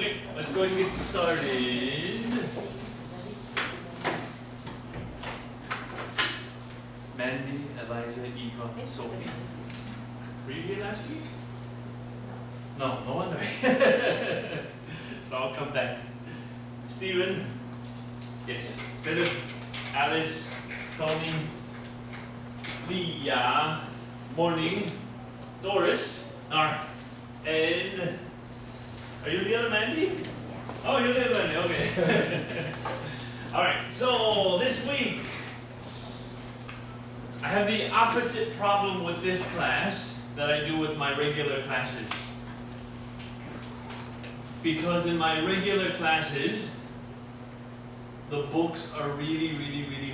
Okay, let's go and get started. Mandy, Eliza, Eva, Sophie. Were you here last week? No, no wonder. So I'll come back. Stephen. Yes. Philip, Alice, Tony, Leah, Morning, Doris, and are you the other Mandy? Oh, you're the other Mandy, okay. Alright, so this week I have the opposite problem with this class that I do with my regular classes. Because in my regular classes, the books are really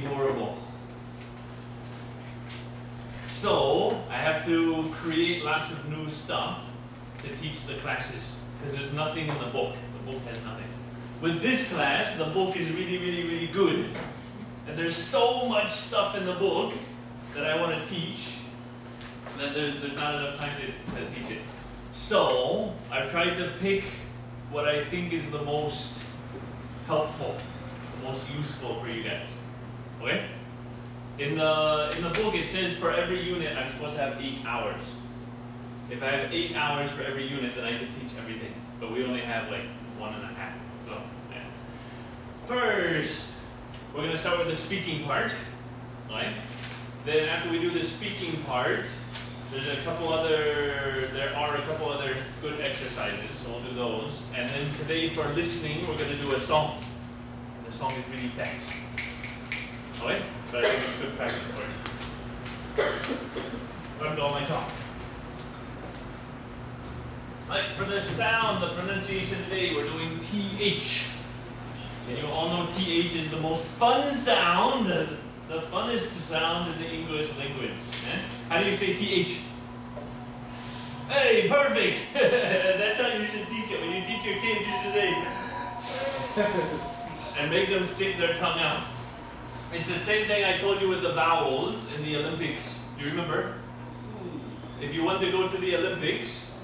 horrible. So I have to create lots of new stuff to teach the classes because there's nothing in the book. The book has nothing. With this class, the book is really good, and there's so much stuff in the book that I want to teach that there's not enough time to teach it. So I've tried to pick what I think is the most helpful, the most useful for you guys. Okay? In the book it says for every unit I'm supposed to have 8 hours. If I have 8 hours for every unit, then I can teach everything. But we only have like 1.5. So yeah. First, we're gonna start with the speaking part. Right? Then after we do the speaking part, there are a couple other good exercises, so we'll do those. And then today for listening, we're gonna do a song. The song is really fast. Okay? But I think it's good practice for it. I'm doing my job. Alright, for the sound, the pronunciation today, we're doing TH. And you all know TH is the most fun sound, the funnest sound in the English language. Eh? How do you say TH? Hey, perfect! That's how you should teach it. When you teach your kids, you should say, and make them stick their tongue out. It's the same thing I told you with the vowels in the Olympics. Do you remember? If you want to go to the Olympics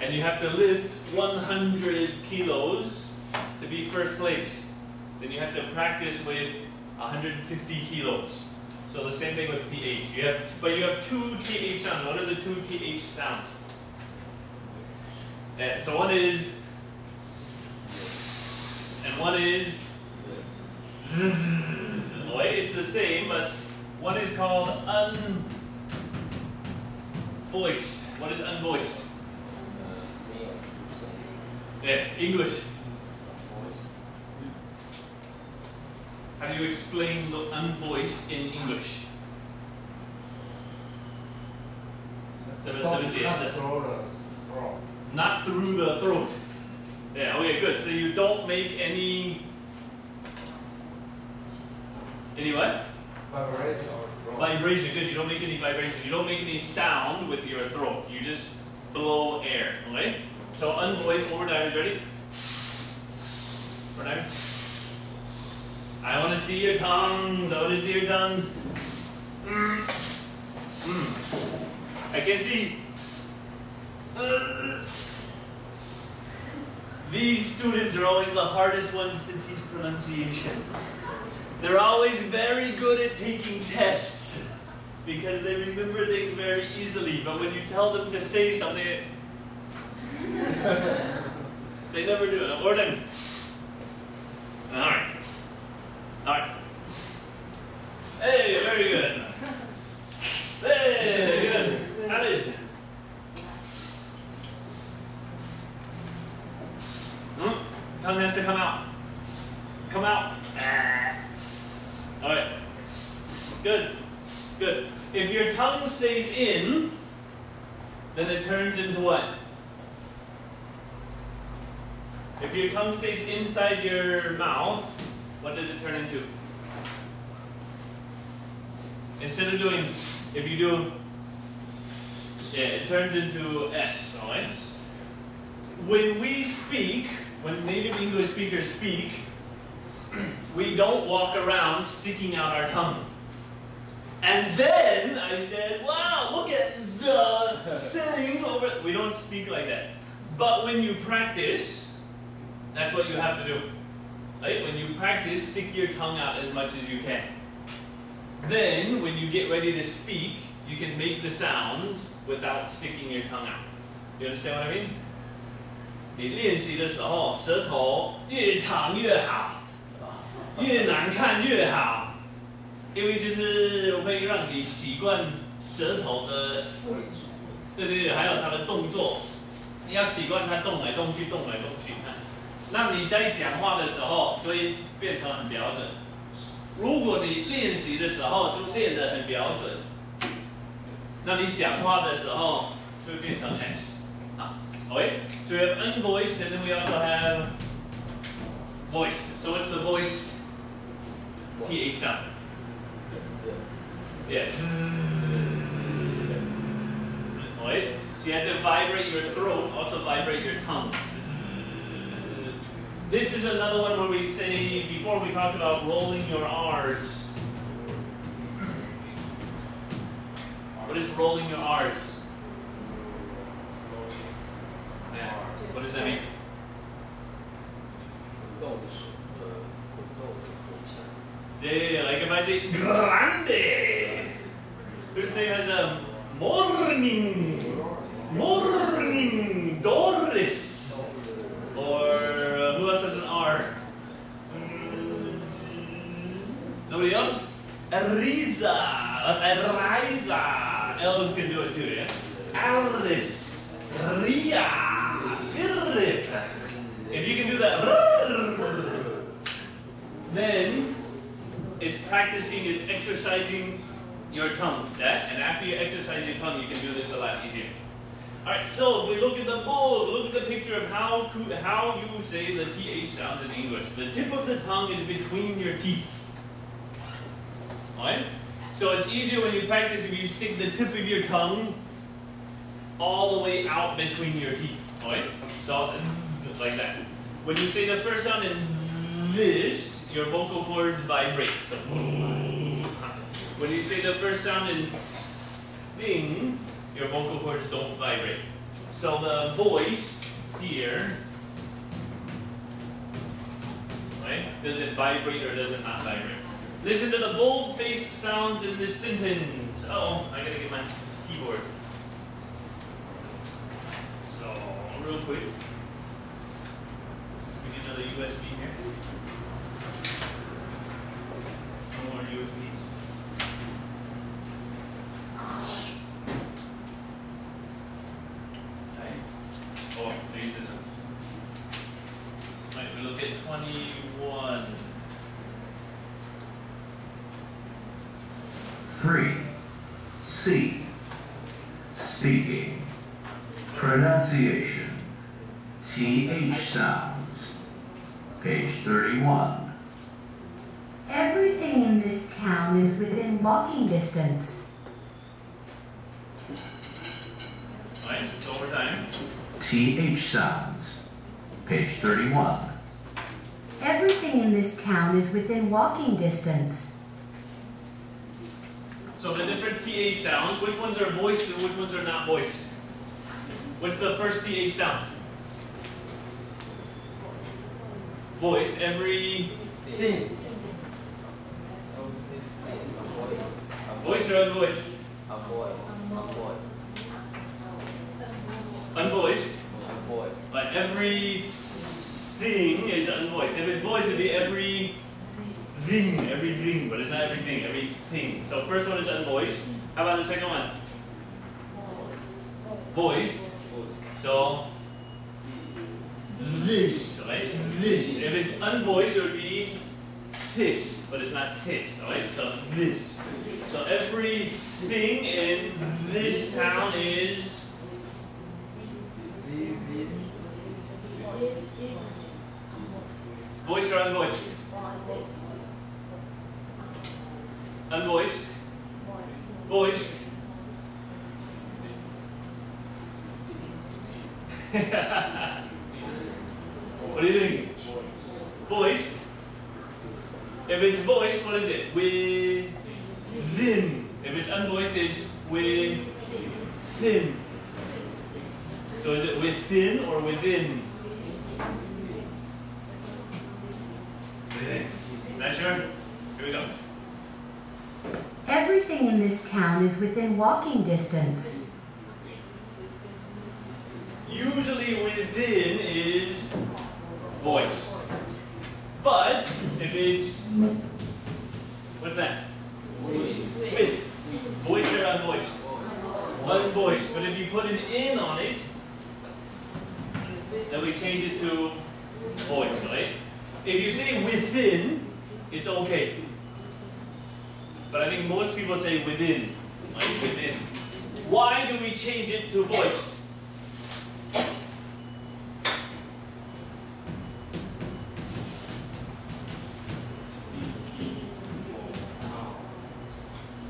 and you have to lift 100 kilos to be first place, then you have to practice with 150 kilos. So the same thing with TH. But you have 2 TH sounds. What are the 2 TH sounds? So one is, and one is. It's the same, but one is called unvoiced. What is unvoiced? Yeah, English. How do you explain the unvoiced in English? Not through the throat. Yeah, okay, good. So you don't make any what? Vibration. Vibration, good. You don't make any vibration. You don't make any sound with your throat. You just blow air, okay? So unvoiced, one more time. Is ready? One more time. I want to see your tongues. I want to see your tongues. I can't see. These students are always the hardest ones to teach pronunciation. They're always very good at taking tests because they remember things very easily. But when you tell them to say something, they never do it. Or then, all right. Hey, very good. Hey, good. Alice. Tongue has to come out. Come out. Alright. Good. Good. If your tongue stays in, then it turns into what? If your tongue stays inside your mouth, what does it turn into? Instead of doing, if you do, it turns into S, alright? When we speak, when native English speakers speak, we don't walk around sticking out our tongue. And then I said, wow, look at the thing over. We don't speak like that. But when you practice, That's what you have to do. Right? When you practice, stick your tongue out as much as you can. Then, when you get ready to speak, you can make the sounds without sticking your tongue out. You understand what I mean? 你练习的时候，舌头越长越好，越难看越好，因为就是会让你习惯舌头的，对，还有它的动作，你要习惯它动来动去，动来动去。那你在讲话的时候，就会变成很标准。如果你练习的时候就练得很标准，那你讲话的时候就会变成 S。 Okay, so we have unvoiced and then we also have voiced. So what's the voiced TH sound? Yeah. Alright, so you have to vibrate your throat, also vibrate your tongue. This is another one where we say, before we talked about rolling your R's. What is rolling your R's? Yeah. What does that mean? Yeah, like if I say grande. Whose name has a morning, Doris. Or who else has an R? Nobody else? Ariza. Elves can do it too, yeah? Alice. Ria. If you can do that, then it's practicing, it's exercising your tongue. That, and after you exercise your tongue, you can do this a lot easier. Alright, so if we look at the book, look at the picture of how you say the TH sounds in English. The tip of the tongue is between your teeth. Alright? So it's easier when you practice if you stick the tip of your tongue all the way out between your teeth. Alright? So, like that. When you say the first sound in this, your vocal cords vibrate. So, when you say the first sound in thing, your vocal cords don't vibrate. So the voice here, right? Does it vibrate or does it not vibrate? Listen to the bold-faced sounds in this sentence. Oh, I gotta get my keyboard. So, real quick. We get another USB here. No more USBs. Oh, use this one. Right, we look at 21. 3. C. Speaking. Pronunciation. TH sounds. Page 31. Everything in this town is within walking distance. Right, so over time. TH sounds. Page 31. Everything in this town is within walking distance. So the different TH sounds, which ones are voiced and which ones are not voiced? What's the first TH sound? Voiced. Everything. Voiced or unvoiced? Unvoiced. But everything is unvoiced. If it's voiced, it'd be everything, but it's not everything, everything. So first one is unvoiced. How about the second one? Voiced. So this, right? This. If it's unvoiced, it would be this, but it's not this, right? So this. So everything in this town is voiced or unvoiced? Unvoiced? Voiced? What do you think? Voiced? If it's voiced, what is it? Within. If it's unvoiced, it's within. So is it within or within? That's your. Here we go. Everything in this town is within walking distance. Usually within is voiced. But if it's, what's that? With. Voiced or unvoiced? Unvoiced. But if you put an in on it, then we change it to voiced, right? If you say within, it's okay. But I think most people say within. Right? Within. Why do we change it to voiced?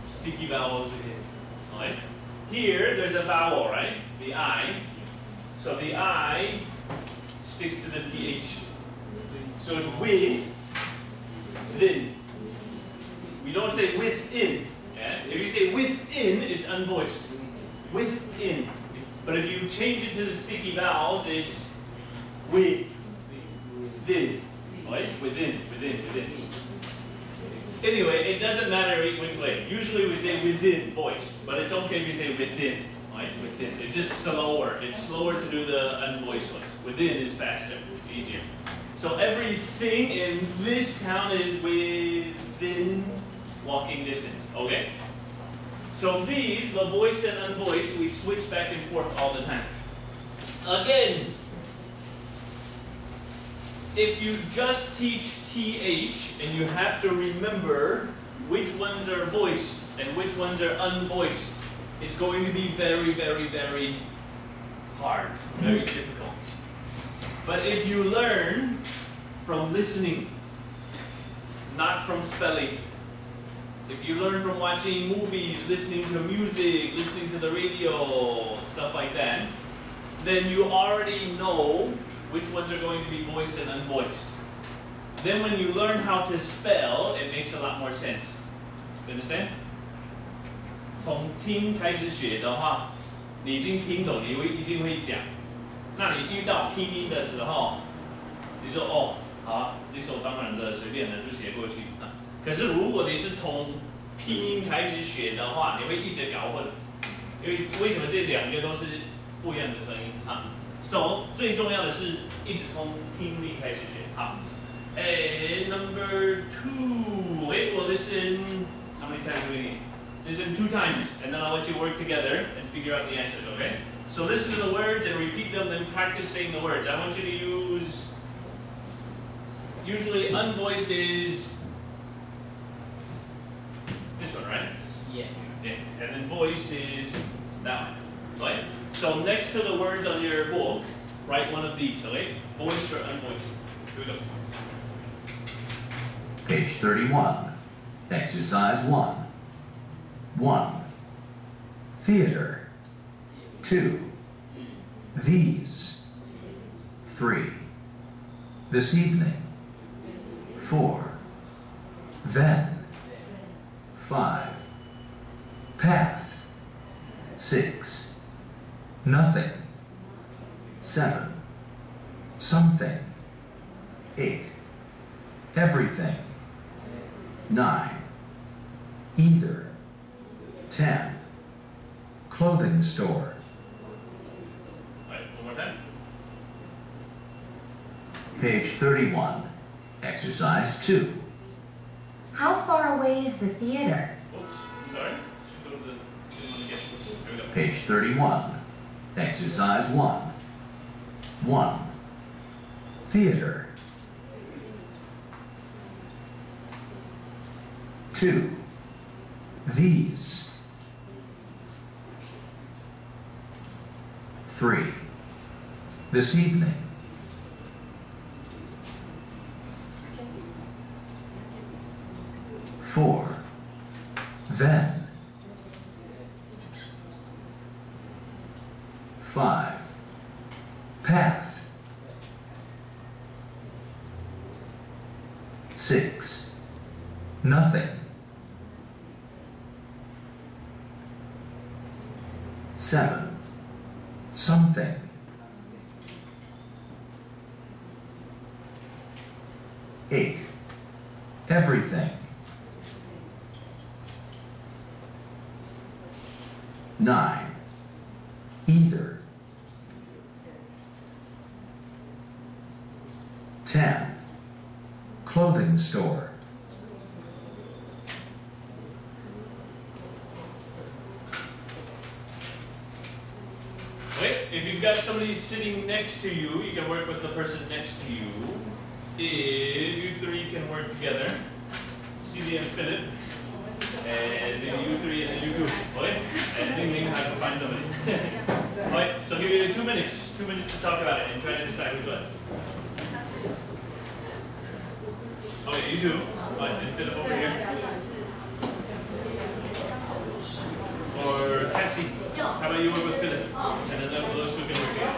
Sticky vowels again. Right? Here, there's a vowel, right? The I. So the I sticks to the TH. So it's within. We don't say within. Yeah? If you say within, it's unvoiced. Within. But if you change it to the sticky vowels, it's within. Right? Within. Anyway, it doesn't matter which way. Usually we say within voiced, but it's okay if you say within. Right? Within. It's just slower. It's slower to do the unvoiced ones. Within is faster. It's easier. So everything in this town is within walking distance. Okay. So these, the voiced and unvoiced, we switch back and forth all the time. Again, if you just teach TH and you have to remember which ones are voiced and which ones are unvoiced, it's going to be very, very, very hard, very difficult. But if you learn from listening, not from spelling, if you learn from watching movies, listening to music, listening to the radio, stuff like that, then you already know which ones are going to be voiced and unvoiced. Then when you learn how to spell, it makes a lot more sense. You understand? 从听开始学的话，你已经听懂，你一定会讲。那你遇到拼音的时候，你说哦，好，理所当然的随便的就写过去。可是如果你是从拼音开始学的话，你会一直搞混，因为为什么这两个都是不一样的声音啊？So 最重要的是一直从听力开始学。好，Number 2. We'll listen. How many times do we need? Listen 2 times, and then I'll let you work together and figure out the answers. Okay? So listen to the words and repeat them, then practice saying the words. I want you to use. Usually unvoiced is this one, right? Yeah. And then voiced is that one, right? So next to the words on your book, write one of these, okay? Voiced or unvoiced. Here we go. Page 31. Exercise 1. 1. Theater. 2. These. 3. This evening. 4. Then. 5. Path. 6. Nothing. 7. Something. 8. Everything. 9. Either. 10. Clothing store. All right, one more time. Page 31. Exercise 2. How far away is the theater? Oops, sorry. Should go to the again. Here we go. Page 31. Exercise 1. 1. Theater. 2. These. 3. This evening. 4. Then. 5. Path. 6. Nothing. 7. Something. 8. everything. 9. Either. 10. Clothing store. 'Kay, if you've got somebody sitting next to you, you can work with the person next to you. If you three can work together, Celia and Philip, and then you three and then you two. Okay? And Ding Ding have to find somebody. Alright, so I'll give you 2 minutes. 2 minutes to talk about it and try to decide which one. Okay, you two. Alright, and Philip over here. Or Cassie, how about you work with Philip? And then those who can work together.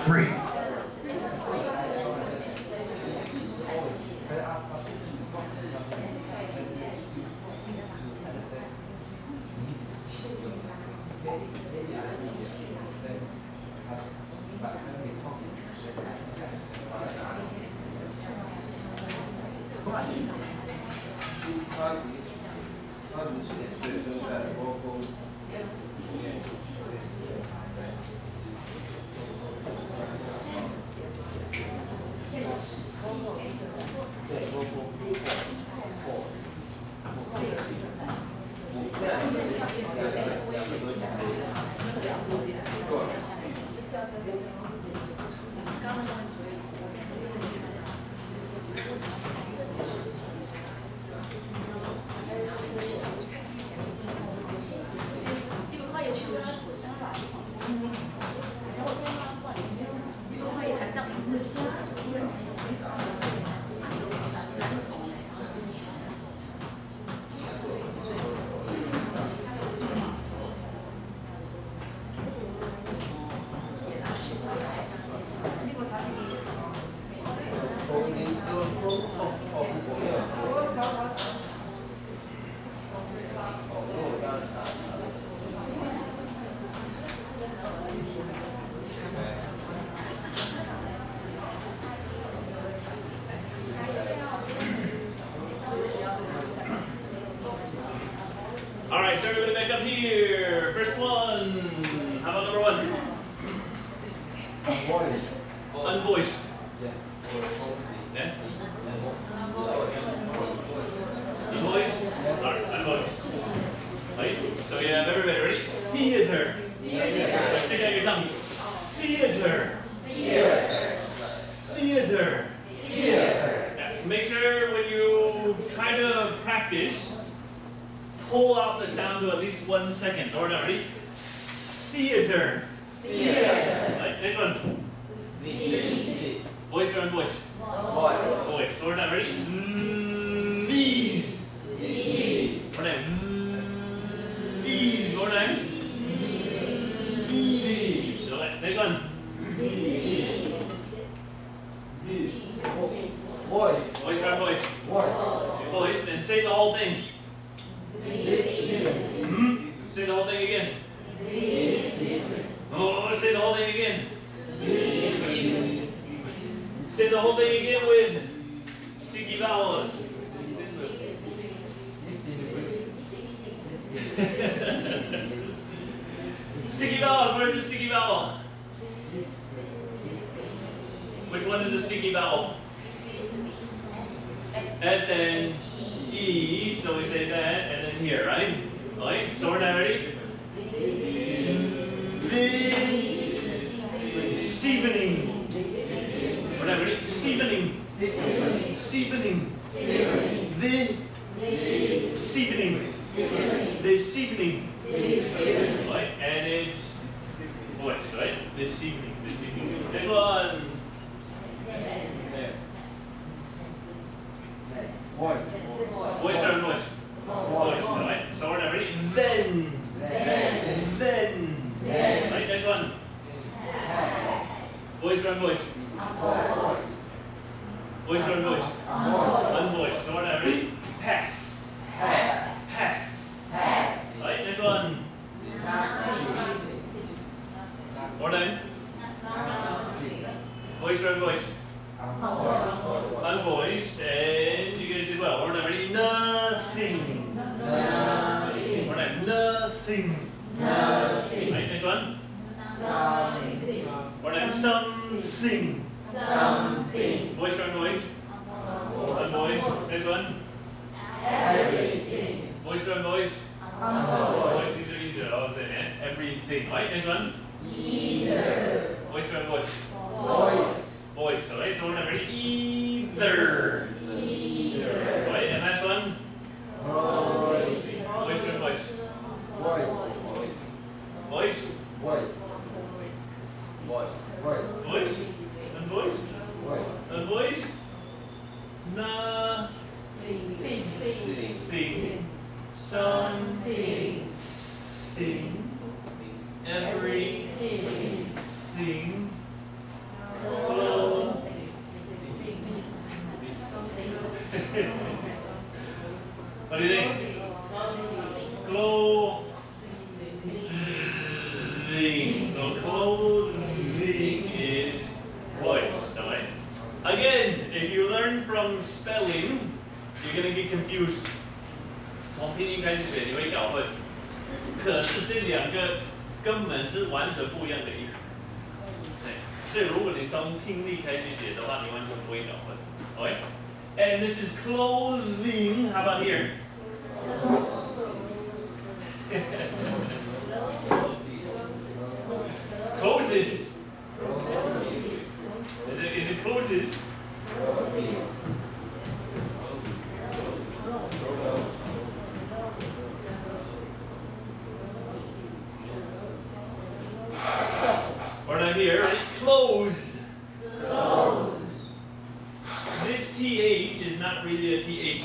Free. 5 Alright, so everybody back up here. First one. How about number 1? Unvoiced. Yeah? Unvoiced? Alright, unvoiced. Right? So you have everybody ready? Theater. Stick out your tongue. Theater. Theater. Yeah. Make sure when you try to practice, pull out the sound to at least 1 second. So we're not ready? Theater. Right, next one. Voice or unvoiced? Voice. So we're not ready? These. One time. These. One time. These. So next one. Voice or unvoiced? Voice. Then say the whole thing. Say the whole thing again. Oh, say the whole thing again. Say the whole thing again with sticky vowels. Sticky vowels. Where's the sticky vowel? Which one is the sticky vowel? S and E. So we say that, and then here, right? Right. So we're not ready. Seasoning. We're not ready. Seasoning. Seasoning. The seasoning. The seasoning. Right? And it's voice, right? The seasoning. The seasoning. Next one. Voice or voice? Voice, right? So we're not ready. Then. Right? Next one. Voice or unvoiced? Voice or unvoiced? Unvoiced. So we're not ready. Path. Right? Next one. More time. Voice or unvoiced? Unvoiced. And you guys did well. We're not ready. Nothing. More time. Nothing. Right? Next one. More time. Something. Voice or unvoiced? Unvoiced. Next one. Everything. Voice or unvoiced? Voice. These are easier. I was saying, yeah? Everything. Right? Next one. Either. Voice or unvoiced? Voice. Alright, so we're not ready. Either. Right? And last one. Voice or unvoiced? Voice. Voice? Unvoiced? Unvoiced? Nothing. Something. Everything. What do you think? Clothing. So clothing is voice, alright? Again, if you learn from spelling, you're gonna get confused. 从拼音开始学，你会搞混。可是这两个根本是完全不一样的音。对，所以如果你从听力开始学的话，你完全不会搞混。Okay? And this is clothing. How about here? Closes. Is it closes? Or not here, right? Close. This TH is not really a TH.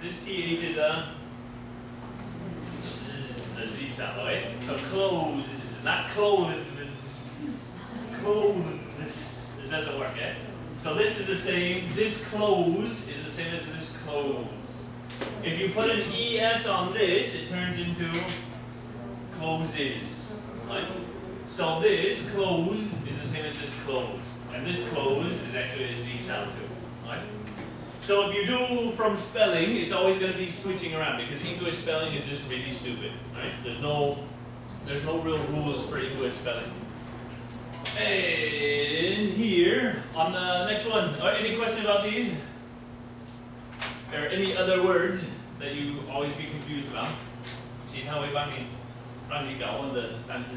This TH is a Z sound, right? So close, not clothes. Clothes. It doesn't work, eh? So this is the same. This close is the same as this close. If you put an ES on this, it turns into closes. Right? So this close is the same as this close. And this close is actually a Z sound too. Right? So if you do from spelling, it's always going to be switching around because English spelling is just really stupid, right? There's no real rules for English spelling. And here on the next one, any question about these? Or any other words that you always be confused about? 其他会帮你搞混的单词。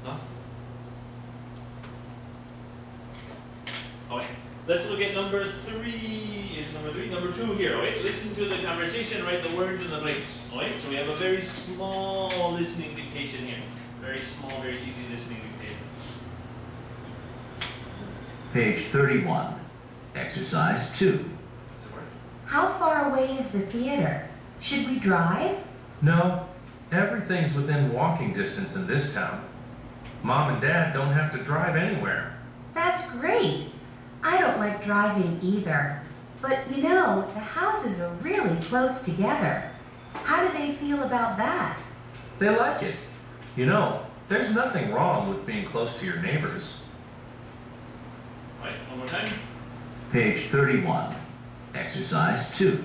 No? Okay. Let's look at number 3. Is number 3? Number 2 here. Okay. Listen to the conversation. Write the words in the breaks. Okay. So we have a very small listening dictation here. Very small, very easy listening dictation. Page 31. Exercise 2. How far away is the theater? Should we drive? No, everything's within walking distance in this town. Mom and Dad don't have to drive anywhere. That's great. I don't like driving either. But you know, the houses are really close together. How do they feel about that? They like it. You know, there's nothing wrong with being close to your neighbors. Right, one more time. Page 31. Exercise 2.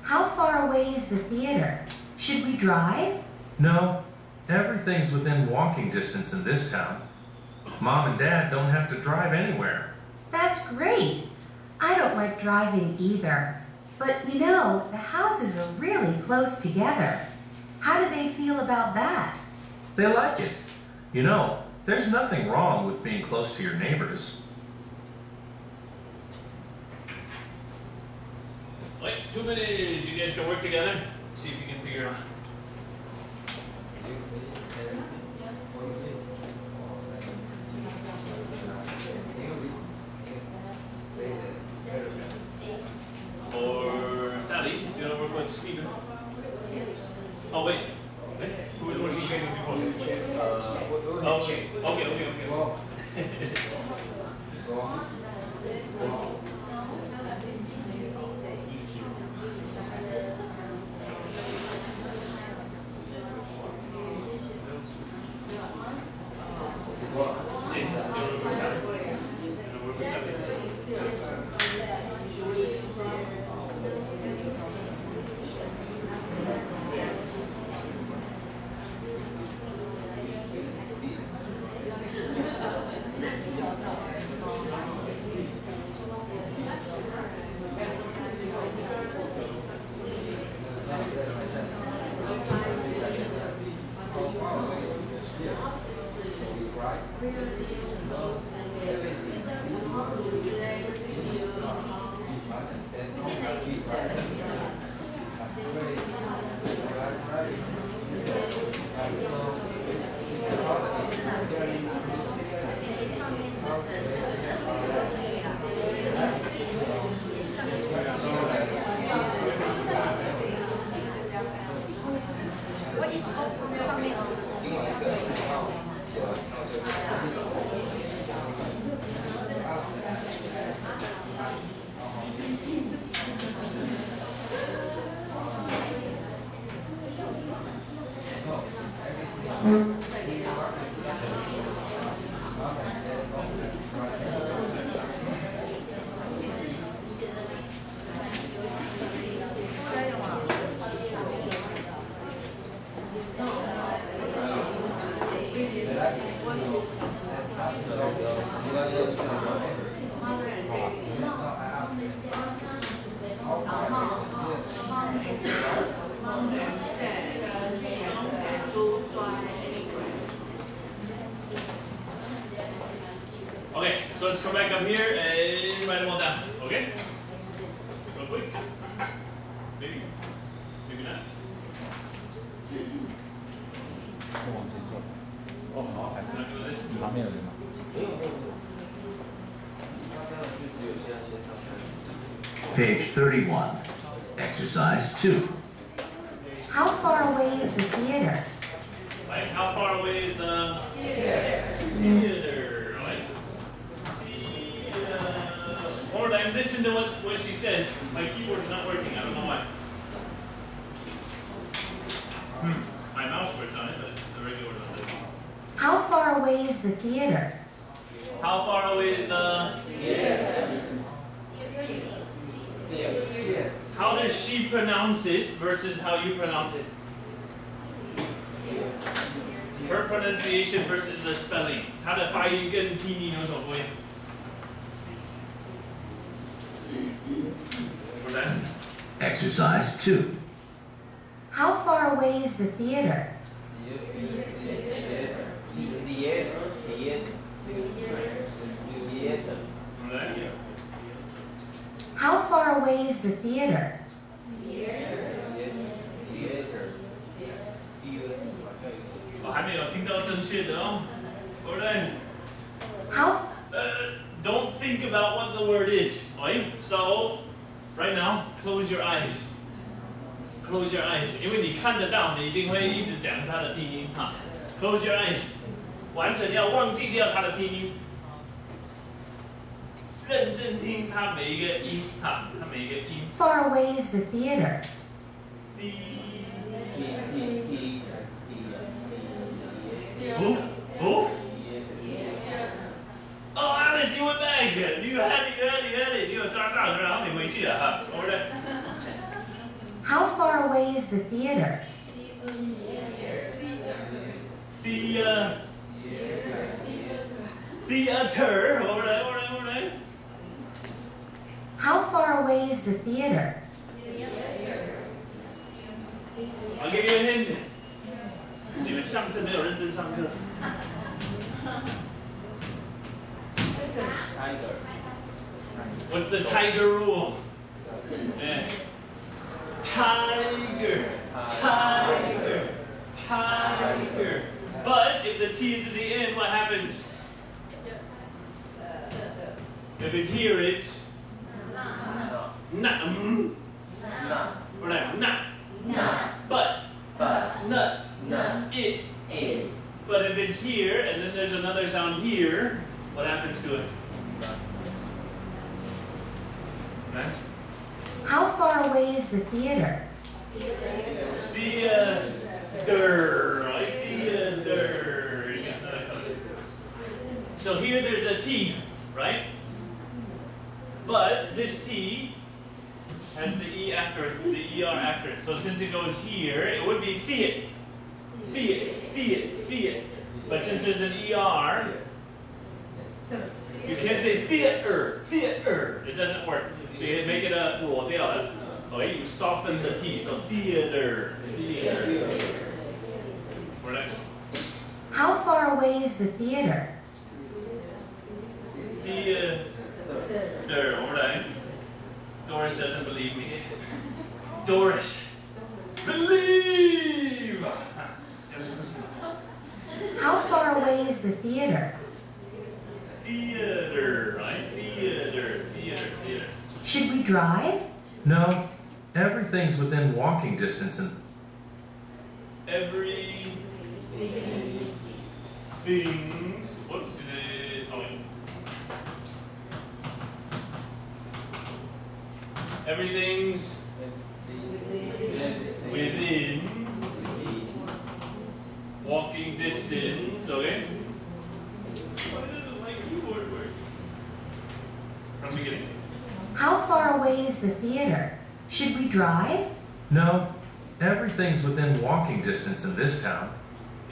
How far away is the theater? Should we drive? No, everything's within walking distance in this town. Mom and Dad don't have to drive anywhere. That's great. I don't like driving either. But you know, the houses are really close together. How do they feel about that? They like it. You know, there's nothing wrong with being close to your neighbors. Wait, 2 minutes. You guys can work together. See if you can figure it out. Or Sally, you want to work with Stephen? Oh wait. Who was working before? Oh, okay. Okay, so let's come back up here and write them all down. Okay? Real quick. Maybe. Maybe not. Page 31. Exercise 2. How far away is the theater? Right? How far away is the theater? Right? One more time, listen to what she says. My keyboard's not working. I don't know why. My mouse works on it, but the regular one doesn't. How far away is the theater? How far away is the theater? How does she pronounce it versus how you pronounce it? Her pronunciation versus the spelling. 它的发音跟拼音有什么不一样？ Exercise 2. How far away is the theater? How far away is the theater? 我还没有听到正确的哦。Alright. How Don't think about what the word is. Okay? So, right now, close your eyes. Close your eyes. 因为你看得到，你一定会一直讲它的拼音哈。Close your eyes. 完全要忘记掉它的拼音。认真听它每一个音哈，它每一个音。 far away is the theater? Who? Oh, Alice, you went back. You had it. 你有抓到，然后你回去了哈。Alright. How far away is the theater? Theater. Alright. How far away is the theater? I'll give you a hint. 你们上次没有认真上课。What's the tiger rule? Yeah. Tiger. But if the T is at the end, what happens? If it's here, it's not. But it is. But if it's here and then there's another sound here, what happens to it? Right? How far away is the theater? Theater, right? Theater. So here there's a T, right? But this T has the E after it, the ER after it. So since it goes here, it would be theat. But since there's an ER, you can't say theater. It doesn't work. So you make it a 裸掉了. Okay, you soften the T. So theater. Right. How far away is the theater? Theater. Alright. Doris doesn't believe me. Doris, believe! How far away is the theater? Theater, right? Theater. Should we drive? No, everything's within walking distance and Everything. What is it? Oh, wait. Everything's within walking distance. Okay. Why doesn't like keyboard work? From the beginning. How far away is the theater? Should we drive? no, everything's within walking distance in this town.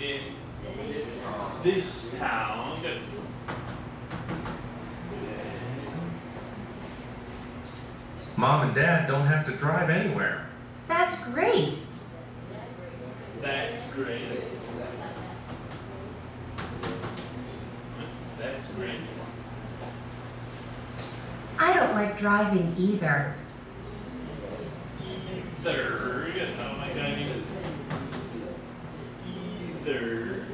In this town. Good. Mom and Dad don't have to drive anywhere. That's great. That's great. That's great. I don't like driving either. Either. Good. Oh my God. Either.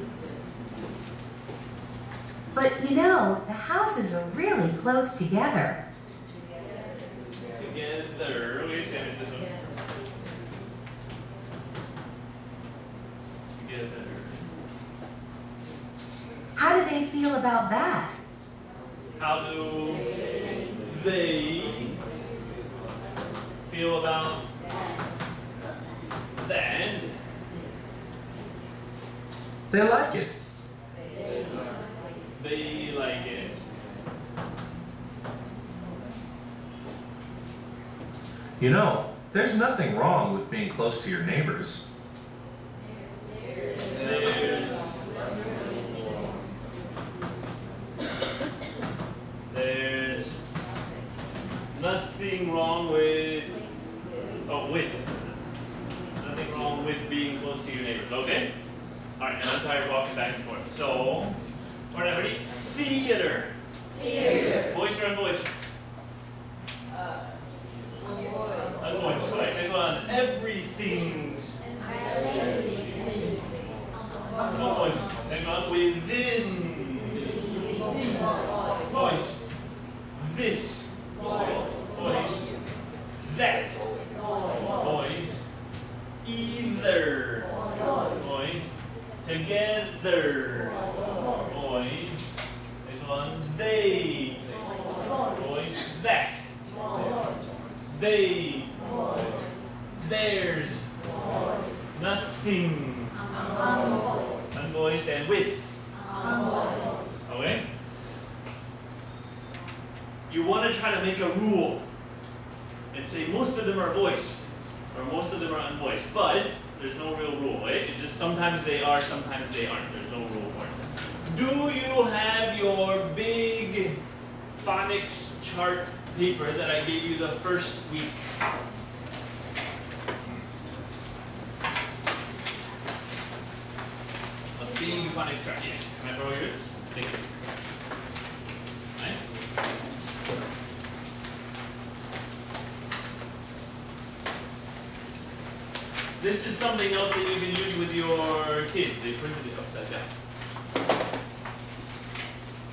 But you know, the houses are really close together. Together. Wait a second. This one. Together. How do they feel about that? How do they feel about that? They like it. They like it. You know, there's nothing wrong with being close to your neighbors. There's nothing wrong with, nothing wrong with being close to your neighbors, okay? Alright, now let's try walking back and forth. So, alright, ready? Theater. Theater. Voice or unvoiced? Unvoiced. Alright, next one. Everything's. Unvoiced. Next one. Within. Voice. This. Voice. That. Voice. Either. Voice. Together. Voice. Next one. They. Voice. That. They. Theirs. Nothing. Unvoiced and with. Okay? You want to try to make a rule and say most of them are voiced or most of them are unvoiced, but there's no real rule, right? It's just sometimes they are, sometimes they aren't. There's no rule for it. Do you have your big phonics chart paper that I gave you the first week? A big phonics chart, yes. Can I borrow yours? Thank you. Right? This is something else that you can use with your kids. They printed it upside down.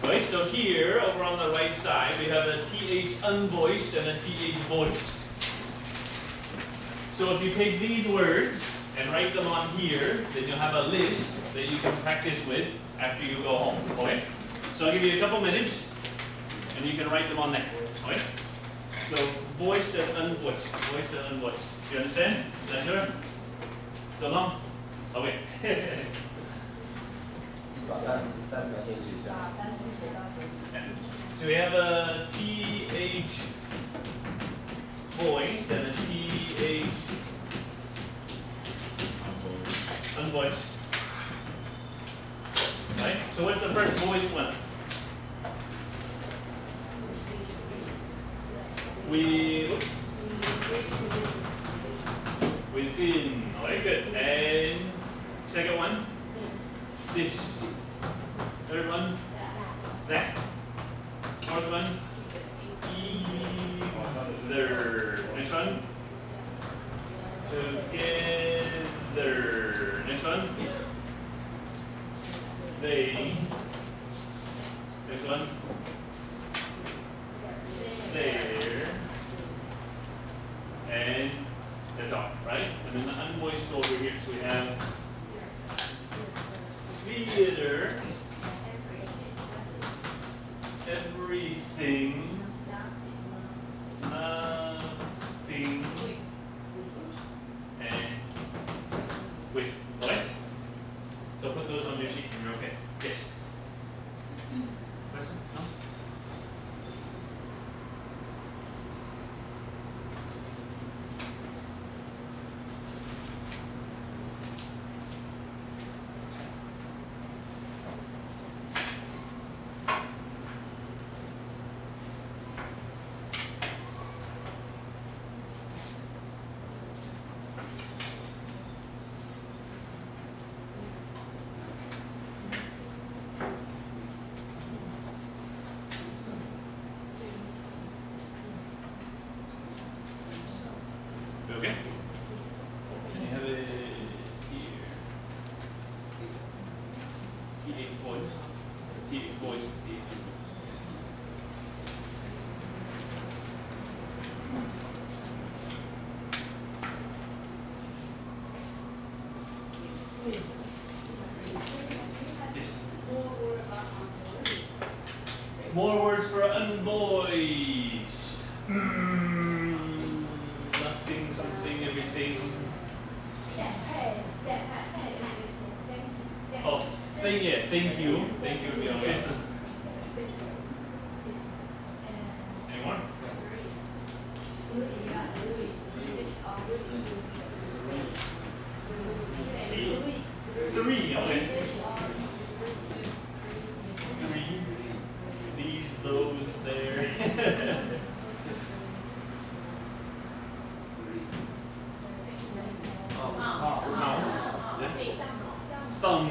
Right, so here, over on the right side, we have a TH unvoiced and a TH voiced. So if you take these words and write them on here, then you'll have a list that you can practice with after you go home, okay? So I'll give you a couple minutes, and you can write them on there, okay? So, voiced and unvoiced, voiced and unvoiced. Do you understand? Is that sure? Still long? Okay. So we have a TH voiced and a TH unvoiced. Right? So what's the first voiced one? Within. Alright, good. And second one? This. Third one? That. Fourth one? Either. Next one? Together. Next one? They. Next one? There. And that's all, right? And then the unvoiced over here. So we have theater, everything, nothing, and with. What? So put those on your sheet and you're okay. Yes? Question? No? Okay? And you have it here. TH voice. TH voice. Yes. More words for unvoiced. Nothing, something, everything. Oh, thank you. Thank you. Thank you would be okay. Any more? 3, okay. 3. These, those, there. Thumb.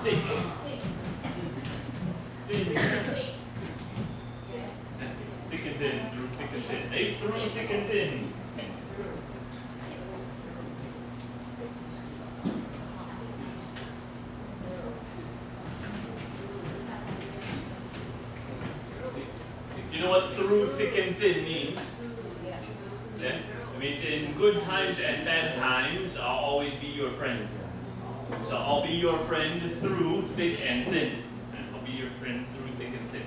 Thick. Thin. Thick and thin, through thick and thin. Hey, through thick and thin. Do you know what through thick and thin means? Yeah. It means in good times and bad times, I'll always be your friend. So I'll be your friend through thick and thin. I'll be your friend through thick and thin.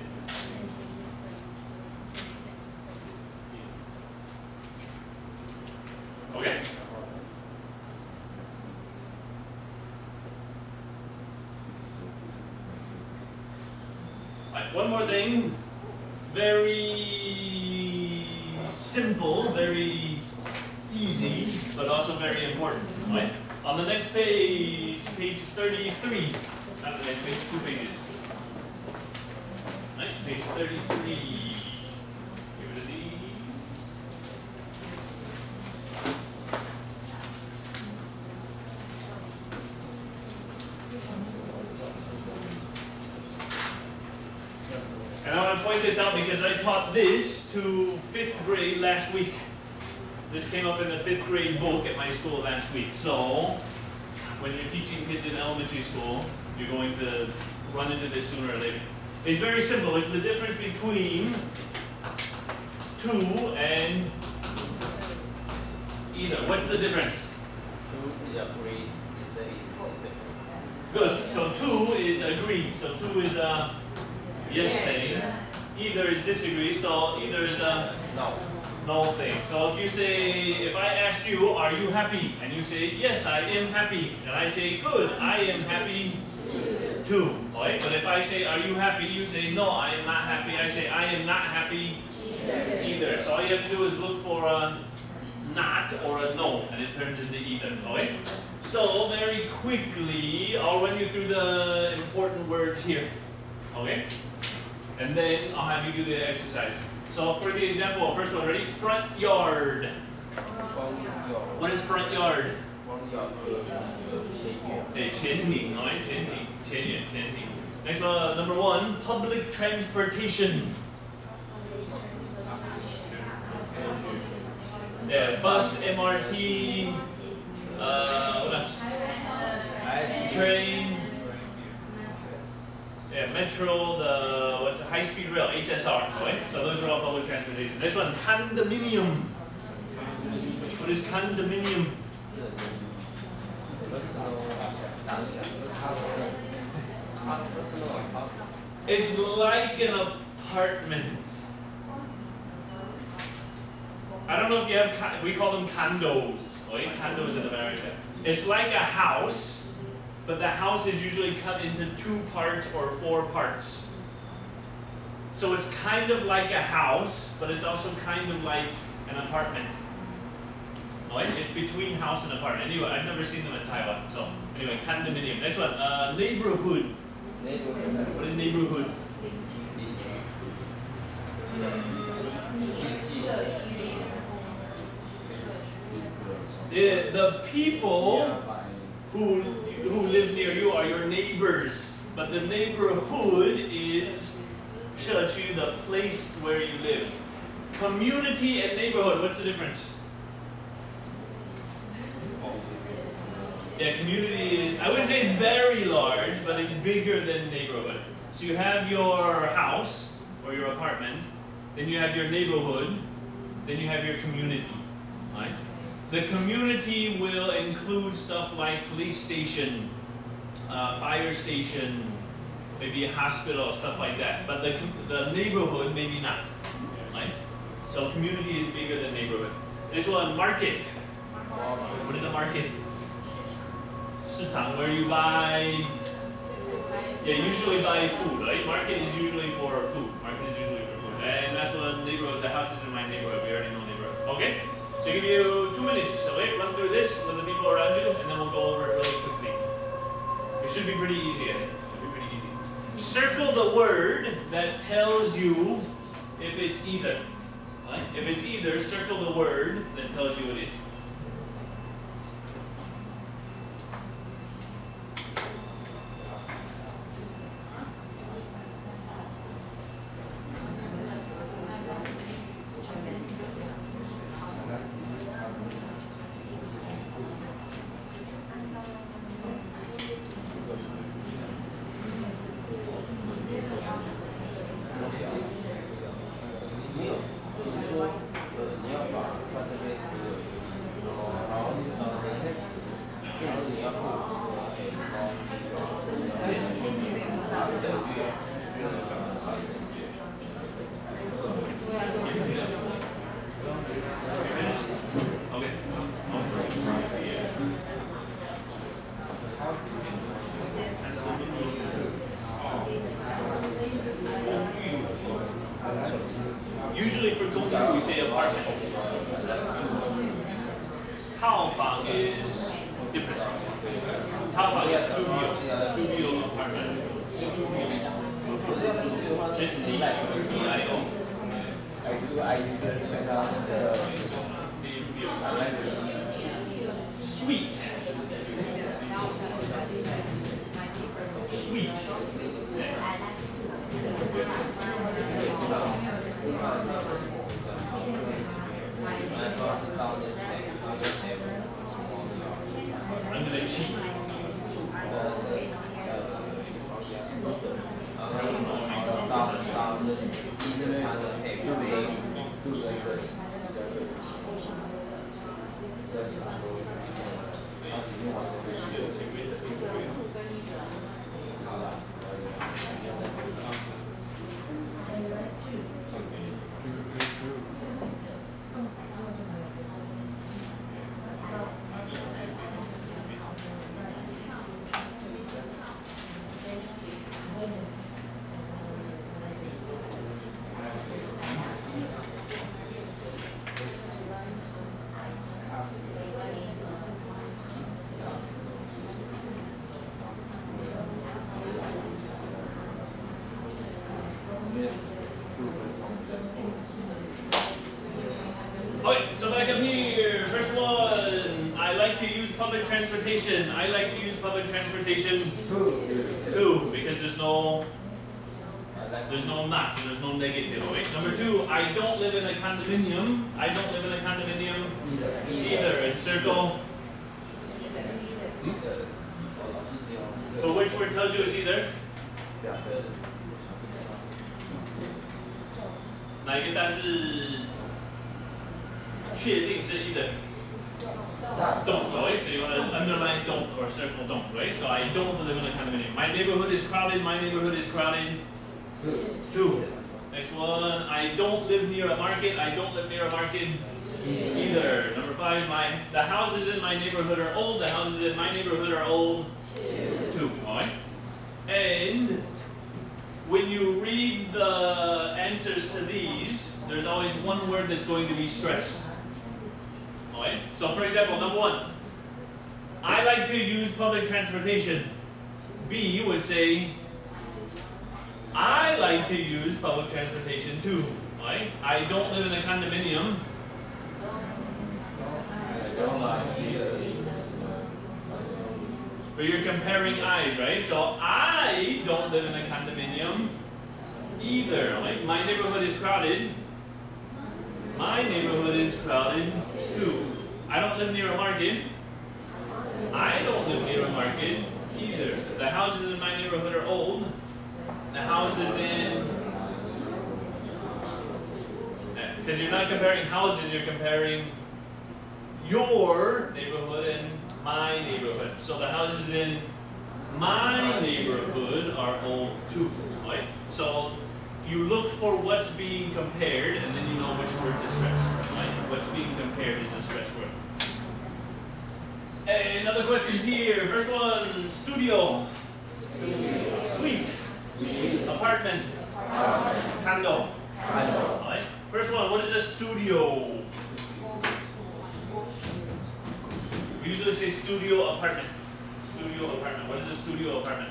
Okay? Right, one more thing. Very simple, very easy, but also very important. Right? On the next page, page 33. Not the next page, 2 pages. Right, page 33. Give it a D. And I want to point this out because I taught this to 5th grade last week. This came up in the 5th grade book at my school last week. So, when you're teaching kids in elementary school, you're going to run into this sooner or later. It's very simple. It's the difference between to and either. What's the difference? Good. So to is agree. So to is a yes thing. Either is disagree. So either is a no thing. So if you say, if I ask you, are you happy? And you say, yes, I am happy. And I say, good, I am happy too. Right? But if I say, are you happy? You say, no, I am not happy. I say, I am not happy either. So all you have to do is look for a not or a no, and it turns into either. Okay? So very quickly, I'll run you through the important words here. Okay? And then I'll have you do the exercise. So for the example, first one, ready? Front yard. What is front yard? 前庭, alright, 前庭, 前院, 前庭. Next one, number 1, public transportation. Yeah, bus, MRT, what else? Train. Yeah, metro, what's it, high-speed rail, HSR, right? So those are all public transportation. Next one, condominium. What is condominium? It's like an apartment. I don't know if you have, we call them condos, right? Condos in America. It's like a house, but the house is usually cut into 2 parts or 4 parts. So it's kind of like a house, but it's also kind of like an apartment. Right? It's between house and apartment. Anyway, I've never seen them in Taiwan. So anyway, condominium. Next one, neighborhood. What is neighborhood? The people who live near you are your neighbors, but the neighborhood is 社区, the place where you live. Community and neighborhood, what's the difference? Yeah, community is, I wouldn't say it's very large, but it's bigger than neighborhood. So you have your house or your apartment, then you have your neighborhood, then you have your community. Right? The community will include stuff like police station, fire station, maybe a hospital, stuff like that. But the neighborhood, maybe not. Right? So community is bigger than neighborhood. Next one, market. What is a market? 市场, where you buy, usually buy food, right? Market is usually for food. Market is usually for food. And that's one, neighborhood, the house is in my neighborhood. We already know neighborhood. Okay? So I give you 2 minutes, okay? Run through this with the people around you, and then we'll go over it really quickly. It should be pretty easy, I think. It should be pretty easy. Circle the word that tells you if it's either. Right? If it's either, circle the word that tells you it is. Usually for Gong we say apartment. Taofang is different. Taofang is studio. Studio apartment. S-T-U-D-I-O. Sweet. Sweet. Under the cheek. Okay, so back up here. First one, I like to use public transportation. I like to use public transportation. Two, because there's no not, so there's no negative. Okay. Number two, I don't live in a condominium. I don't live in a condominium either. And circle. So which word tells you it's either? 哪一个单字确定是 either? Don't, right? So you want to underline don't or circle don't, right? So I don't live in a condominium. My neighborhood is crowded. My neighborhood is crowded. Two. Next one. I don't live near a market. I don't live near a market either. Number five. The houses in my neighborhood are old. The houses in my neighborhood are old. Two. Alright. And when you read the answers to these, there's always one word that's going to be stressed. Alright? So for example, number one, I like to use public transportation. B would say, I like to use public transportation too. Alright? I don't live in a condominium. But you're comparing I's, right? So I don't live in a condominium either. Like my neighborhood is crowded. My neighborhood is crowded too. I don't live near a market. I don't live near a market either. The houses in my neighborhood are old. The houses in... Because you're not comparing houses, you're comparing your neighborhood and my neighborhood. So the houses in my neighborhood are old too, right? So you look for what's being compared, and then you know which word to stress, right? What's being compared is a stress word. Hey, another question here. First one, studio. Suite. Apartment. Condo. Alright. First one, what is a studio? We usually say studio apartment. Studio apartment. What is a studio apartment?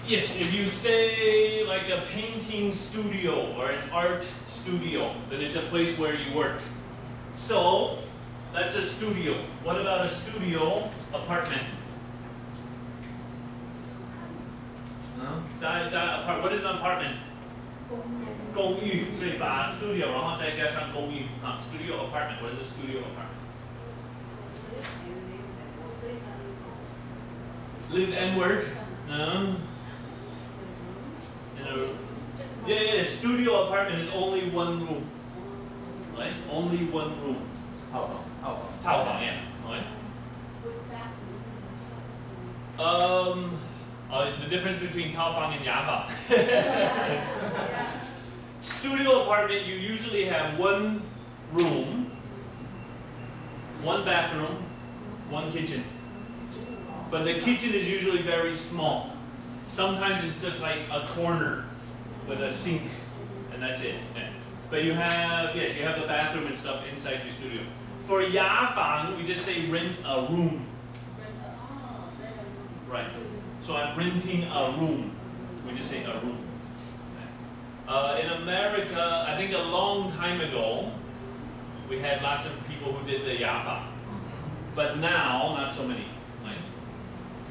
Yes, if you say like a painting studio or an art studio, then it's a place where you work. So, that's a studio. What about a studio apartment? What is an apartment? 公寓，所以把 studio 然后再加上公寓啊 ，studio apartment. What is a studio apartment? Live and work. Yeah, studio apartment is only one room. Right? Only one room. 套房 yeah. Right? The difference between 套房 and 雅房. Studio apartment, you usually have one room, one bathroom, one kitchen. But the kitchen is usually very small. Sometimes it's just like a corner with a sink, and that's it. Yeah. But you have, yes, you have the bathroom and stuff inside your studio. For yafang, we just say rent a room. Right. So I'm renting a room. We just say a room. In America, I think a long time ago, we had lots of people who did the yafang. But now, not so many. Right?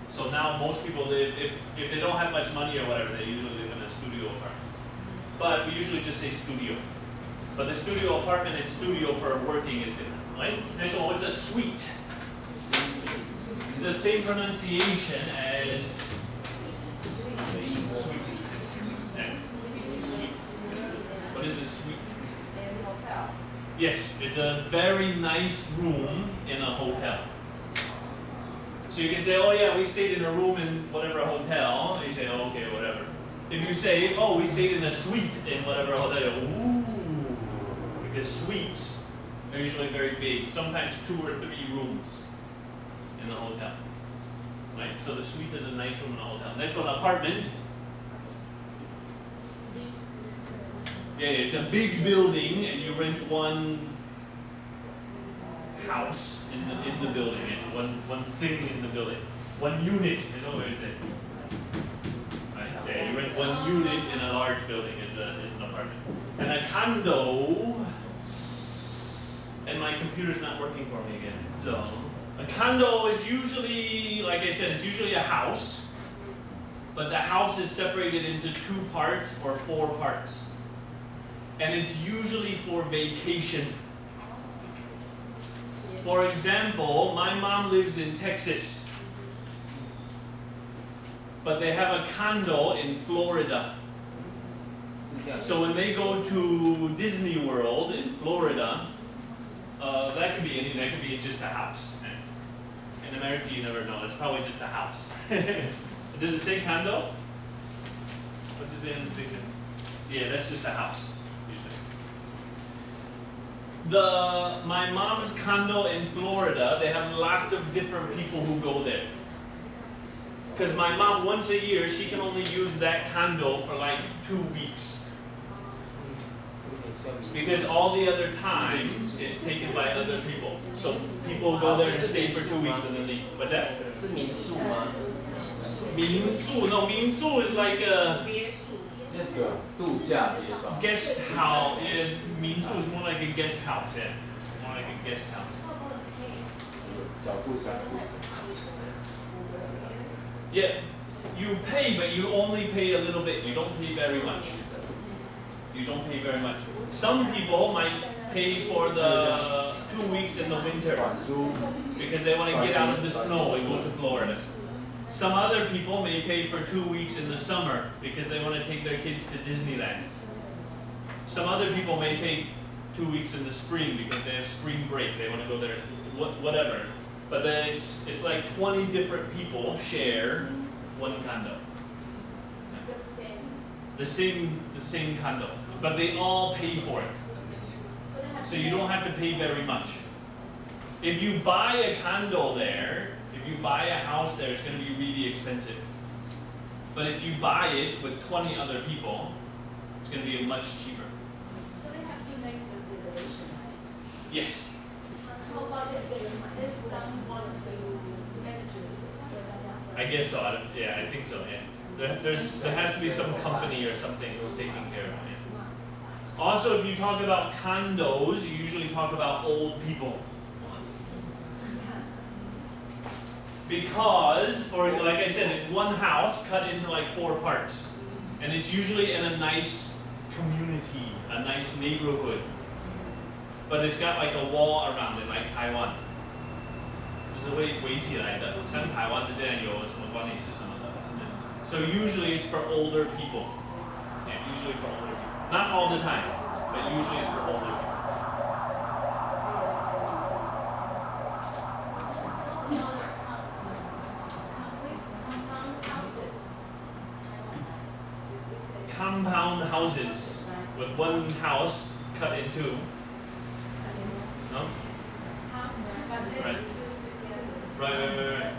So now most people live, if they don't have much money or whatever, they usually live in a studio apartment. But we usually just say studio. But the studio apartment and studio for working is different, right? Next one, what's a suite? It's the same pronunciation as suite. Yeah. What is a suite? Yes, it's a very nice room in a hotel. So you can say, oh yeah, we stayed in a room in whatever hotel. And you say, oh, okay, whatever. If you say, oh, we stayed in a suite in whatever hotel, you go, ooh. Because suites are usually very big, sometimes 2 or 3 rooms in the hotel. Right? So the suite is a nice room in a hotel. Next one, apartment. Yeah, it's a big building and you rent one house in the building, and one thing in the building. One unit is what we say. Right? Yeah, you rent one unit in a large building is an apartment. And a condo, and my computer's not working for me again. So a condo is usually, like I said, it's usually a house, but the house is separated into 2 parts or 4 parts. And it's usually for vacation. For example, my mom lives in Texas, but they have a condo in Florida. So when they go to Disney World in Florida, that could be anything. That could be just a house. In America, you never know. It's probably just a house. Does it say condo? What does it say? Yeah, that's just a house. My mom's condo in Florida, they have lots of different people who go there. Because my mom, once a year, she can only use that condo for like 2 weeks. Because all the other time is taken by other people. So people go there and stay for 2 weeks and then leave. What's that? 是民宿吗？ No, 民宿 is like a 度假别庄。 guest house. Yeah, 民宿 is more like a guest house. Yeah, more like a guest house. 脚步山路。 Yeah, you pay, but you only pay a little bit. You don't pay very much. You don't pay very much. Some people might pay for the 2 weeks in the winter because they want to get out of the snow and go to Florida. Some other people may pay for 2 weeks in the summer because they want to take their kids to Disneyland. Some other people may take 2 weeks in the spring because they have spring break. They want to go there, whatever. But then it's like 20 different people share one condo. The same condo, but they all pay for it. So you don't have to pay very much. If you buy a condo there, if you buy a house there, it's going to be really expensive. But if you buy it with 20 other people, it's going to be much cheaper. to make the relation, right? Yes. How about if someone to mention? I guess so. Yeah, I think so. Yeah. There has to be some company or something who's taking care of it. Yeah. Also, if you talk about condos, you usually talk about old people. Because, like I said, it's one house cut into like 4 parts. And it's usually in a nice community, a nice neighborhood. But it's got like a wall around it, like Taiwan. 就是会围起来的，像台湾的这样有什么关系是什么的。So usually it's for older people. Yeah, usually for older people. Not all the time, but usually it's for older people. Compound houses with one house cut in 2. No? Right. Right.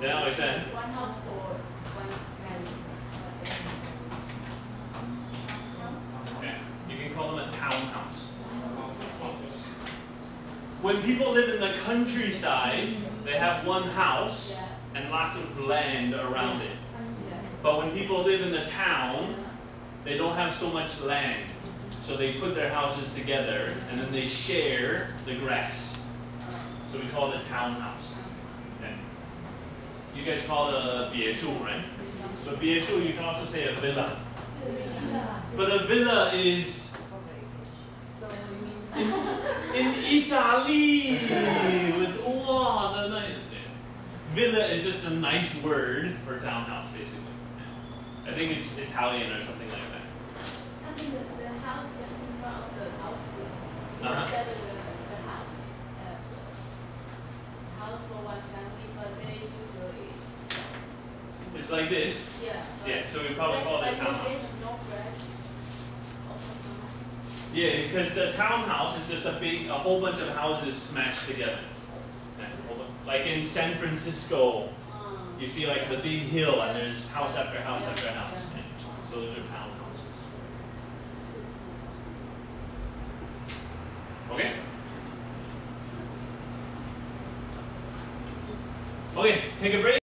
Yeah, like that. One house for one family. Okay. You can call them a townhouse. When people live in the countryside, they have one house and lots of land around it. But when people live in the town, they don't have so much land. So they put their houses together and then they share the grass. So we call it a townhouse. Okay. You guys call it a 别墅, right? But 别墅, you can also say a villa. But a villa is in Italy with the nice. Villa is just a nice word for townhouse, basically. I think it's Italian or something like that. I think the house just in front of the house. Instead of the house. House for one family, but they usually. It's like this. Yeah. Yeah, so we probably call it a townhouse. No grass. Yeah, because the townhouse is just a whole bunch of houses smashed together. Like in San Francisco, you see like the big hill and there's house after house after house. So those are townhouses. Okay? Okay, take a break.